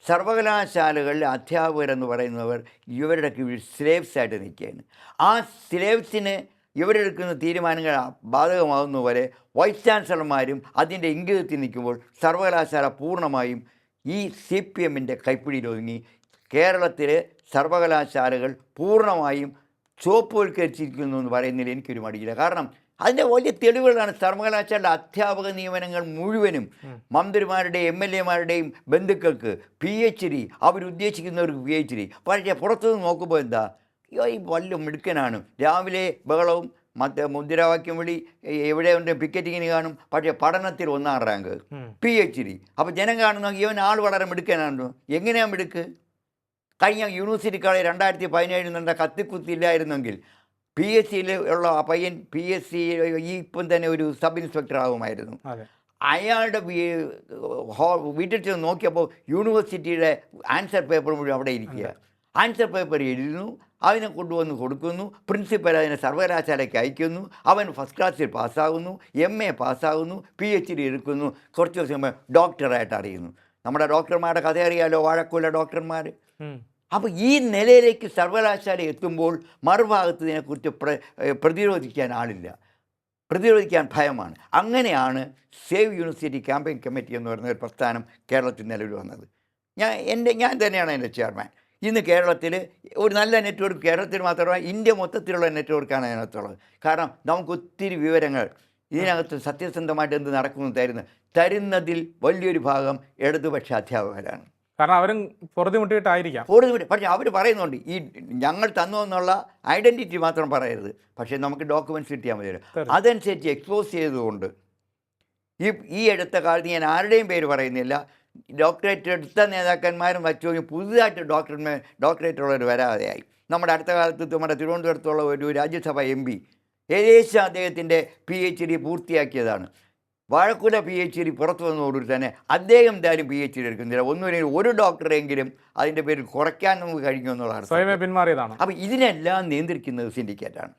സർവകലാശാലകളിലെ അധ്യാപകരെന്ന് പറയുന്നവർ ഇവരുടെ കീഴിൽ സ്ലേവ്സായിട്ട് നിൽക്കുകയാണ്. ആ സ്ലേവ്സിന് ഇവരെടുക്കുന്ന തീരുമാനങ്ങൾ ബാധകമാകുന്നവരെ വൈസ് ചാൻസലർമാരും അതിൻ്റെ ഇംഗിതത്തിൽ നിൽക്കുമ്പോൾ സർവകലാശാല പൂർണ്ണമായും ഈ CPMൻ്റെ കൈപ്പിടിയിൽ ഒതുങ്ങി. കേരളത്തിലെ സർവകലാശാലകൾ പൂർണ്ണമായും ചുവപ്പുവൽക്കരിച്ചിരിക്കുന്നു എന്ന് പറയുന്നതിൽ എനിക്കൊരു മടിയില്ല. കാരണം അതിൻ്റെ വലിയ തെളിവുകളാണ്. സർവകലാശാലയുടെ അധ്യാപക നിയമനങ്ങൾ മുഴുവനും മന്ത്രിമാരുടെയും MLA-മാരുടെയും ബന്ധുക്കൾക്ക് PhD, അവരുദ്ദേശിക്കുന്നവർക്ക് PhD. പക്ഷേ പുറത്തുനിന്ന് നോക്കുമ്പോൾ എന്താ, ഈ വല്ല മിടുക്കനാണ്. രാവിലെ ബഹളവും മുദ്രാവാക്യം വിളി, എവിടെയുണ്ട് പിക്കറ്റിങ്ങിന് കാണും, പക്ഷേ പഠനത്തിൽ 1ാം റാങ്ക്, PhD. അപ്പോൾ ജനം കാണുന്ന ഇവൻ ആൾ വളരെ മിടുക്കനാണല്ലോ. എങ്ങനെയാണ് മിടുക്ക്? കഴിഞ്ഞ യൂണിവേഴ്സിറ്റി കോളേജ് 2017 നിന്ന കത്തിക്കുത്തില്ലായിരുന്നെങ്കിൽ PSCയിൽ ഉള്ള ആ പയ്യൻ PSC ഇപ്പം തന്നെ ഒരു സബ് ഇൻസ്പെക്ടർ ആകുമായിരുന്നു. അയാളുടെ വീട്ടിൽ ചെന്ന് നോക്കിയപ്പോൾ യൂണിവേഴ്സിറ്റിയുടെ ആൻസർ പേപ്പർ മുഴുവൻ അവിടെ ഇരിക്കുക. ആൻസർ പേപ്പർ എഴുതുന്നു, അതിനെ കൊണ്ടുവന്ന് കൊടുക്കുന്നു, പ്രിൻസിപ്പൽ അതിനെ സർവകലാശാലയ്ക്ക് അയക്കുന്നു, അവൻ ഫസ്റ്റ് ക്ലാസ്സിൽ പാസ്സാകുന്നു, MA പാസ്സാകുന്നു, PhD എടുക്കുന്നു, കുറച്ച് ദിവസം ഡോക്ടറായിട്ട് അറിയുന്നു. നമ്മുടെ ഡോക്ടർമാരുടെ കഥ അറിയാലോ, വാഴക്കുല ഡോക്ടർമാർ. അപ്പോൾ ഈ നിലയിലേക്ക് സർവകലാശാല എത്തുമ്പോൾ മറുഭാഗത്ത് ഇതിനെക്കുറിച്ച് പ്രതിരോധിക്കാൻ ആളില്ല, പ്രതിരോധിക്കാൻ ഭയമാണ്. അങ്ങനെയാണ് സേവ് യൂണിവേഴ്സിറ്റി ക്യാമ്പയിൻ കമ്മിറ്റി എന്ന് പറയുന്ന ഒരു പ്രസ്ഥാനം കേരളത്തിൽ നിലവിൽ വന്നത്. ഞാൻ തന്നെയാണ് അതിൻ്റെ ചെയർമാൻ. ഇന്ന് കേരളത്തിൽ ഒരു നല്ല നെറ്റ്വർക്ക്, കേരളത്തിൽ മാത്രമല്ല ഇന്ത്യ മൊത്തത്തിലുള്ള നെറ്റ്വർക്കാണ് അതിനകത്തുള്ളത്. കാരണം നമുക്ക് ഒത്തിരി വിവരങ്ങൾ ഇതിനകത്ത് സത്യസന്ധമായിട്ട് എന്ത് നടക്കുന്നു തരുന്നതിൽ വലിയൊരു ഭാഗം ഇടതുപക്ഷ അധ്യാപകരാണ്. കാരണം അവരും പൊറുതിമുട്ടിയിട്ടായിരിക്കാം. പക്ഷേ അവർ പറയുന്നുണ്ട് ഈ ഞങ്ങൾ തന്നു എന്നുള്ള ഐഡൻറ്റിറ്റി മാത്രം പറയരുത്, പക്ഷേ നമുക്ക് ഡോക്യുമെൻറ്റ്സ് കിട്ടിയാൽ മതിയല്ലോ. അതനുസരിച്ച് എക്സ്പോസ് ചെയ്തുകൊണ്ട് ഈ അടുത്ത കാലത്ത് ഞാൻ ആരുടെയും പേര് പറയുന്നില്ല, ഡോക്ടറേറ്റ് എടുത്ത നേതാക്കന്മാരും വച്ചു പുതുതായിട്ട് ഡോക്ടറേറ്റ് ഉള്ളവർ വരാതെയായി. നമ്മുടെ അടുത്ത കാലത്ത് നമ്മുടെ തിരുവനന്തപുരത്തുള്ള ഒരു രാജ്യസഭ MP ഏകദേശം അദ്ദേഹത്തിൻ്റെ PhD പൂർത്തിയാക്കിയതാണ്. വാഴക്കുല PhD പുറത്തു വന്നതോടുകൂടി തന്നെ അദ്ദേഹം എന്തായാലും PhD എടുക്കുന്നില്ല. ഒന്നുമില്ലെങ്കിൽ ഒരു ഡോക്ടറെങ്കിലും അതിൻ്റെ പേരിൽ കുറയ്ക്കാൻ നമുക്ക് കഴിഞ്ഞു എന്നുള്ളതാണ്. സ്വയമേ പിന്മാറിയതാണ്. അപ്പോൾ ഇതിനെല്ലാം നിയന്ത്രിക്കുന്നത് സിൻഡിക്കേറ്റാണ്.